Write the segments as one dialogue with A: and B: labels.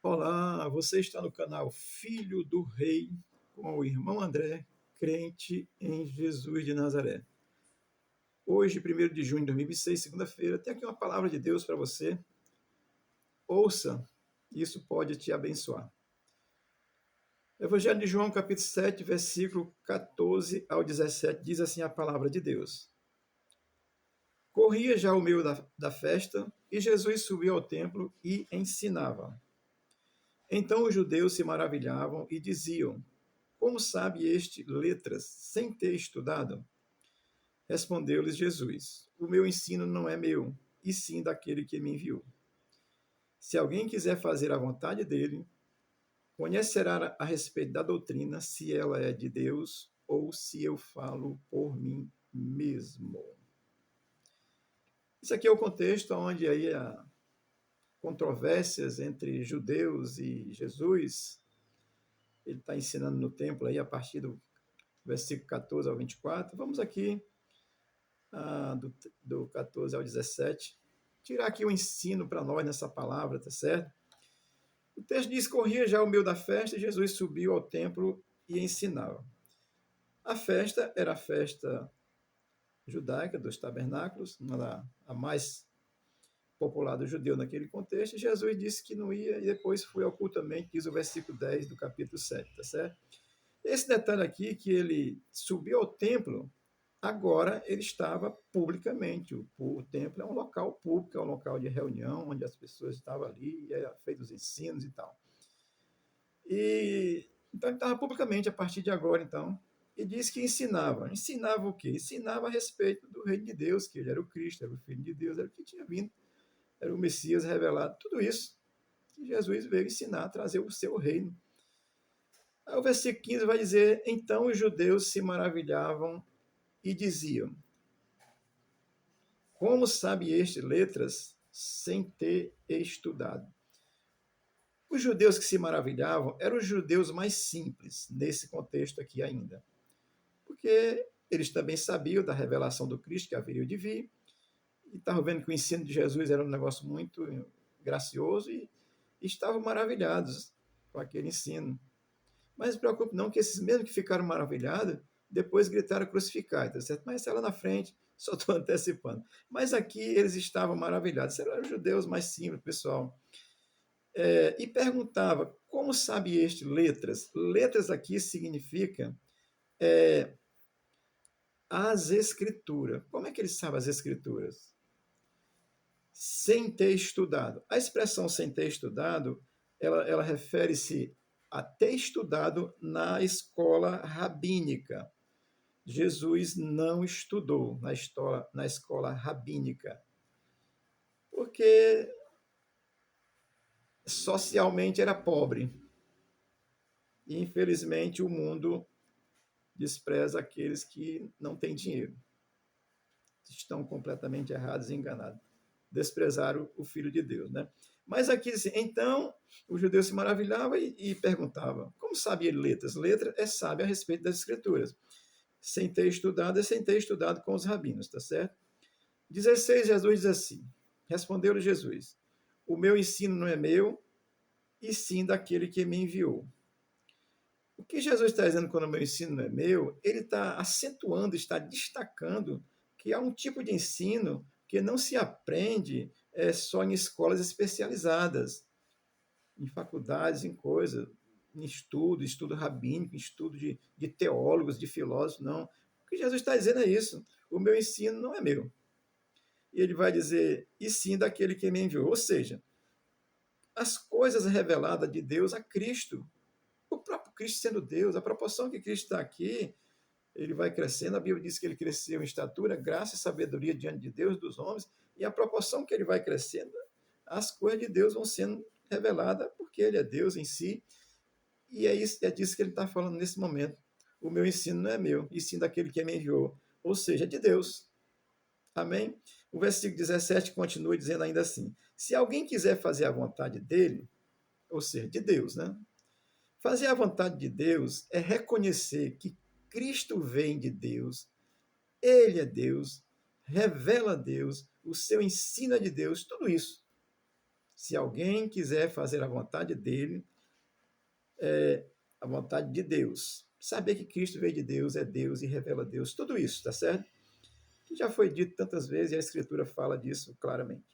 A: Olá, você está no canal Filho do Rei com o irmão André, crente em Jesus de Nazaré. Hoje, 1º de junho de 2026, segunda-feira, tem aqui uma palavra de Deus para você. Ouça, isso pode te abençoar. Evangelho de João, capítulo 7, versículo 14 ao 17, diz assim a palavra de Deus. Corria já o meio da festa e Jesus subiu ao templo e ensinava. Então os judeus se maravilhavam e diziam: Como sabe este letras sem ter estudado? Respondeu-lhes Jesus: O meu ensino não é meu, e sim daquele que me enviou. Se alguém quiser fazer a vontade dele, conhecerá a respeito da doutrina se ela é de Deus ou se eu falo por mim mesmo. Isso aqui é o contexto onde aí há controvérsias entre judeus e Jesus. Ele está ensinando no templo aí a partir do versículo 14 ao 24. Vamos aqui do 14 ao 17, tirar aqui o ensino para nós nessa palavra, tá certo? O texto diz: Corria já o meio da festa e Jesus subiu ao templo e ensinava. A festa era a festa judaica dos tabernáculos, a mais popular do judeu naquele contexto, e Jesus disse que não ia e depois foi ao cultamento, diz o versículo 10 do capítulo 7, tá certo? Esse detalhe aqui, que ele subiu ao templo, agora ele estava publicamente. O templo é um local público, é um local de reunião, onde as pessoas estavam ali, e era feito os ensinos e tal. Então ele estava publicamente a partir de agora, então, e disse que ensinava. Ensinava o quê? Ensinava a respeito do reino de Deus, que ele era o Cristo, era o Filho de Deus, era o que tinha vindo, era o Messias revelado, tudo isso que Jesus veio ensinar, trazer o seu reino. Aí o versículo 15 vai dizer: Então os judeus se maravilhavam e diziam: Como sabe este letras sem ter estudado? Os judeus que se maravilhavam eram os judeus mais simples, nesse contexto aqui ainda, porque eles também sabiam da revelação do Cristo que haveria de vir, e estavam vendo que o ensino de Jesus era um negócio muito gracioso e estavam maravilhados com aquele ensino. Mas não se preocupe não, que esses mesmos que ficaram maravilhados, depois gritaram crucificado, tá certo? Mas isso é lá na frente, só estou antecipando. Mas aqui eles estavam maravilhados, eram os judeus mais simples, pessoal. E perguntava, como sabe este letras? Letras aqui significa as escrituras. Como é que ele sabe as escrituras? Sem ter estudado. A expressão sem ter estudado, ela refere-se a ter estudado na escola rabínica. Jesus não estudou na escola rabínica, porque socialmente era pobre. E, infelizmente, o mundo despreza aqueles que não têm dinheiro. Estão completamente errados e enganados. Desprezaram o Filho de Deus, né? Mas aqui, assim, então, o judeu se maravilhava e perguntava: como sabe ele letras? Letra é sabe a respeito das Escrituras. Sem ter estudado, é sem ter estudado com os rabinos, tá certo? 16, Jesus diz assim: Respondeu-lhe Jesus: O meu ensino não é meu, e sim daquele que me enviou. O que Jesus está dizendo quando o meu ensino não é meu, ele está acentuando, está destacando que há um tipo de ensino que não se aprende só em escolas especializadas, em faculdades, em coisas, em estudo rabínico, estudo de teólogos, de filósofos, não. O que Jesus está dizendo é isso: o meu ensino não é meu. E ele vai dizer, e sim daquele que me enviou. Ou seja, as coisas reveladas de Deus a Cristo. O próprio Cristo sendo Deus, a proporção que Cristo está aqui, ele vai crescendo. A Bíblia diz que ele cresceu em estatura, graça e sabedoria diante de Deus, dos homens, e a proporção que ele vai crescendo, as coisas de Deus vão sendo reveladas, porque ele é Deus em si, e é disso que ele está falando nesse momento. O meu ensino não é meu, e sim daquele que me enviou, ou seja, de Deus. Amém? O versículo 17 continua dizendo ainda assim: se alguém quiser fazer a vontade dele, ou seja, de Deus, né? Fazer a vontade de Deus é reconhecer que Cristo vem de Deus, ele é Deus, revela Deus, o seu ensino é de Deus, tudo isso. Se alguém quiser fazer a vontade dele, a vontade de Deus. Saber que Cristo veio de Deus, é Deus e revela Deus. Tudo isso, tá certo? Que já foi dito tantas vezes e a Escritura fala disso claramente.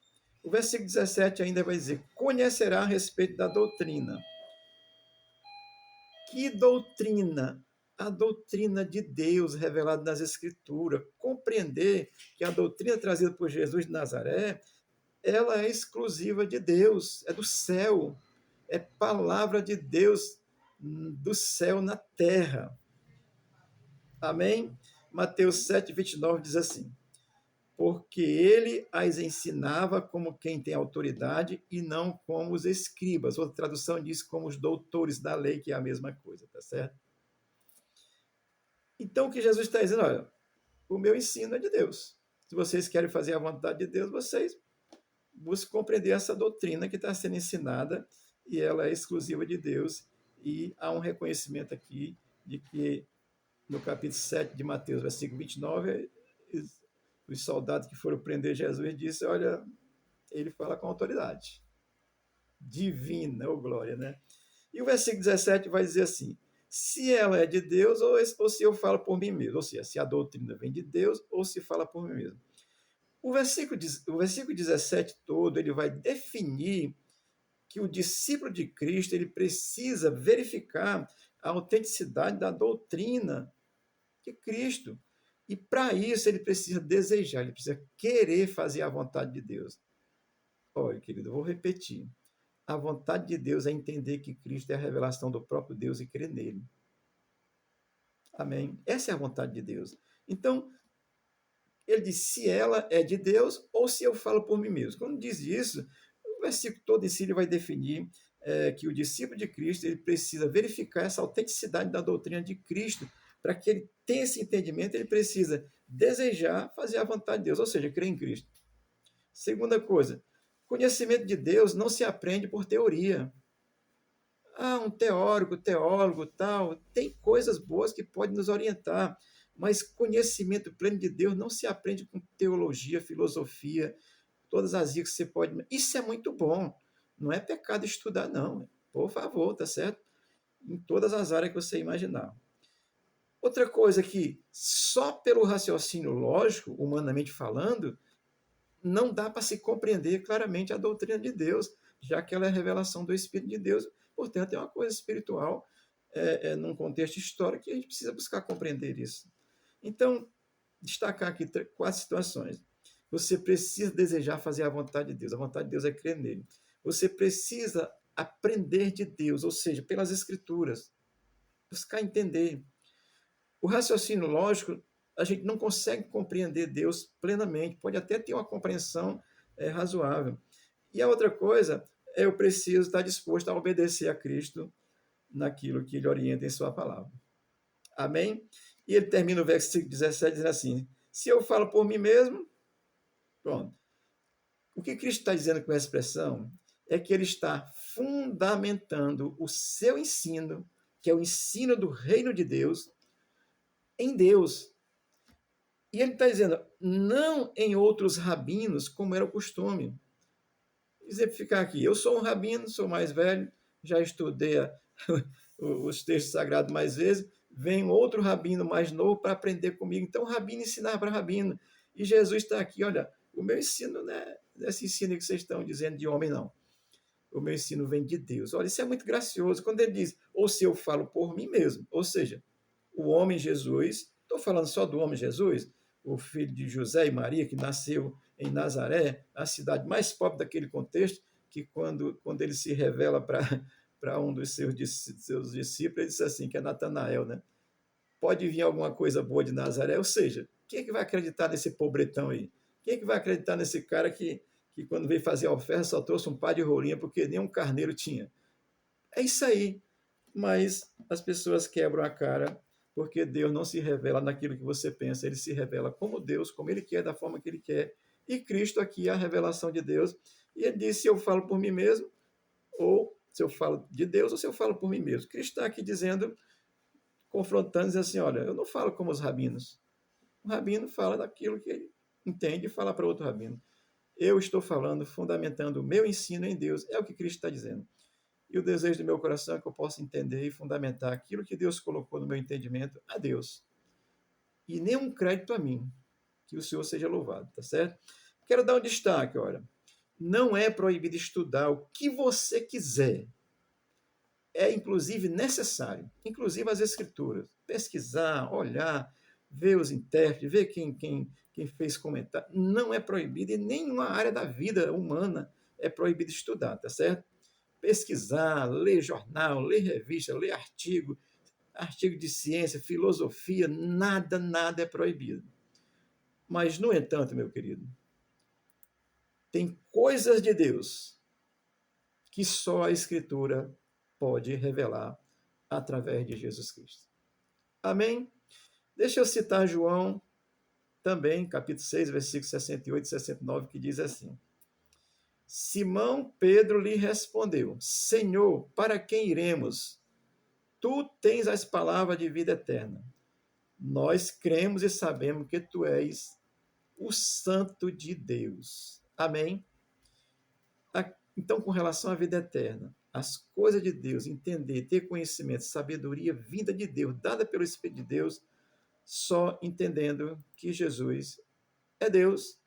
A: O versículo 17 ainda vai dizer: conhecerá a respeito da doutrina. Que doutrina? A doutrina de Deus revelada nas Escrituras. Compreender que a doutrina trazida por Jesus de Nazaré, ela é exclusiva de Deus, é do céu, é palavra de Deus do céu na terra. Amém? Mateus 7, 29 diz assim: porque ele as ensinava como quem tem autoridade e não como os escribas. Outra tradução diz como os doutores da lei, que é a mesma coisa, tá certo? Então, o que Jesus está dizendo, olha, o meu ensino é de Deus. Se vocês querem fazer a vontade de Deus, vocês buscam compreender essa doutrina que está sendo ensinada e ela é exclusiva de Deus. E há um reconhecimento aqui de que no capítulo 7 de Mateus, versículo 29, os soldados que foram prender Jesus disseram, olha, ele fala com autoridade divina, ou glória, né? E o versículo 17 vai dizer assim: se ela é de Deus ou se eu falo por mim mesmo, ou seja, se a doutrina vem de Deus ou se fala por mim mesmo. O versículo 17 todo, ele vai definir que o discípulo de Cristo ele precisa verificar a autenticidade da doutrina de Cristo. E para isso ele precisa desejar, ele precisa querer fazer a vontade de Deus. Olha, querido, eu vou repetir. A vontade de Deus é entender que Cristo é a revelação do próprio Deus e crer nele. Amém? Essa é a vontade de Deus. Então, ele diz se ela é de Deus ou se eu falo por mim mesmo. Quando diz isso, o versículo todo em si ele vai definir que o discípulo de Cristo ele precisa verificar essa autenticidade da doutrina de Cristo. Para que ele tenha esse entendimento, ele precisa desejar fazer a vontade de Deus, ou seja, crer em Cristo. Segunda coisa, conhecimento de Deus não se aprende por teoria. Um teórico, teólogo, tal, tem coisas boas que podem nos orientar, mas conhecimento pleno de Deus não se aprende com teologia, filosofia, todas as dicas que você pode. Isso é muito bom. Não é pecado estudar, não. Por favor, tá certo? Em todas as áreas que você imaginar. Outra coisa que só pelo raciocínio lógico, humanamente falando, não dá para se compreender claramente a doutrina de Deus, já que ela é a revelação do Espírito de Deus. Portanto, é uma coisa espiritual, num contexto histórico, que a gente precisa buscar compreender isso. Então, destacar aqui 4 situações. Você precisa desejar fazer a vontade de Deus. A vontade de Deus é crer nele. Você precisa aprender de Deus, ou seja, pelas Escrituras. Buscar entender. O raciocínio lógico, a gente não consegue compreender Deus plenamente. Pode até ter uma compreensão razoável. E a outra coisa é eu preciso estar disposto a obedecer a Cristo naquilo que ele orienta em sua palavra. Amém? E ele termina o versículo 17 dizendo assim, se eu falo por mim mesmo, pronto. O que Cristo está dizendo com essa expressão é que ele está fundamentando o seu ensino, que é o ensino do reino de Deus, em Deus. E ele está dizendo, não em outros rabinos, como era o costume. Exemplificar aqui, eu sou um rabino, sou mais velho, já estudei os textos sagrados mais vezes, vem outro rabino mais novo para aprender comigo. Então, o rabino ensinar para rabino. E Jesus está aqui, olha, o meu ensino não é esse ensino que vocês estão dizendo de homem, não. O meu ensino vem de Deus. Olha, isso é muito gracioso. Quando ele diz, ou se eu falo por mim mesmo, ou seja, o homem Jesus, estou falando só do homem Jesus, o filho de José e Maria, que nasceu em Nazaré, a cidade mais pobre daquele contexto, que quando ele se revela para um dos seus discípulos, ele disse assim, que é Natanael, né? Pode vir alguma coisa boa de Nazaré? Ou seja, quem é que vai acreditar nesse pobretão aí? Quem é que vai acreditar nesse cara que quando veio fazer a oferta só trouxe um par de rolinha porque nem um carneiro tinha? É isso aí. Mas as pessoas quebram a cara porque Deus não se revela naquilo que você pensa, ele se revela como Deus, como ele quer, da forma que ele quer. E Cristo aqui é a revelação de Deus. E ele disse, se eu falo por mim mesmo, ou se eu falo de Deus, ou se eu falo por mim mesmo. Cristo está aqui dizendo, confrontando, dizendo assim, olha, eu não falo como os rabinos. O rabino fala daquilo que ele entende e fala para outro rabino. Eu estou falando, fundamentando o meu ensino em Deus, é o que Cristo está dizendo. E o desejo do meu coração é que eu possa entender e fundamentar aquilo que Deus colocou no meu entendimento a Deus. E nenhum crédito a mim. Que o Senhor seja louvado, tá certo? Quero dar um destaque, olha. Não é proibido estudar o que você quiser. É, inclusive, necessário. Inclusive as escrituras. Pesquisar, olhar, ver os intérpretes, ver quem fez comentário. Não é proibido em nenhuma área da vida humana é proibido estudar, tá certo? Pesquisar, ler jornal, ler revista, ler artigo de ciência, filosofia, nada é proibido. Mas, no entanto, meu querido, tem coisas de Deus que só a Escritura pode revelar através de Jesus Cristo. Amém? Deixa eu citar João também, capítulo 6, versículos 68 e 69, que diz assim: Simão Pedro lhe respondeu: Senhor, para quem iremos? Tu tens as palavras de vida eterna. Nós cremos e sabemos que tu és o Santo de Deus. Amém? Então, com relação à vida eterna, as coisas de Deus, entender, ter conhecimento, sabedoria, vida de Deus, dada pelo Espírito de Deus, só entendendo que Jesus é Deus,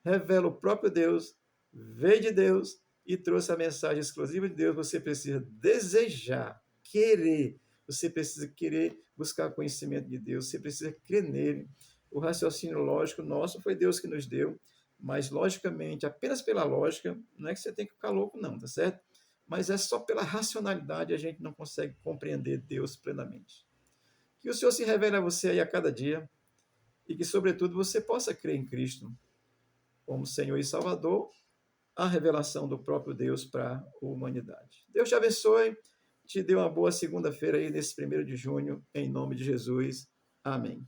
A: revela o próprio Deus, veio de Deus e trouxe a mensagem exclusiva de Deus. Você precisa desejar, querer, você precisa querer buscar conhecimento de Deus, você precisa crer nele. O raciocínio lógico nosso foi Deus que nos deu, mas logicamente, apenas pela lógica, não é que você tem que ficar louco, não, tá certo? Mas é só pela racionalidade a gente não consegue compreender Deus plenamente. Que o Senhor se revele a você aí a cada dia e que, sobretudo, você possa crer em Cristo como Senhor e Salvador, a revelação do próprio Deus para a humanidade. Deus te abençoe, te dê uma boa segunda-feira aí nesse 1º de junho, em nome de Jesus. Amém.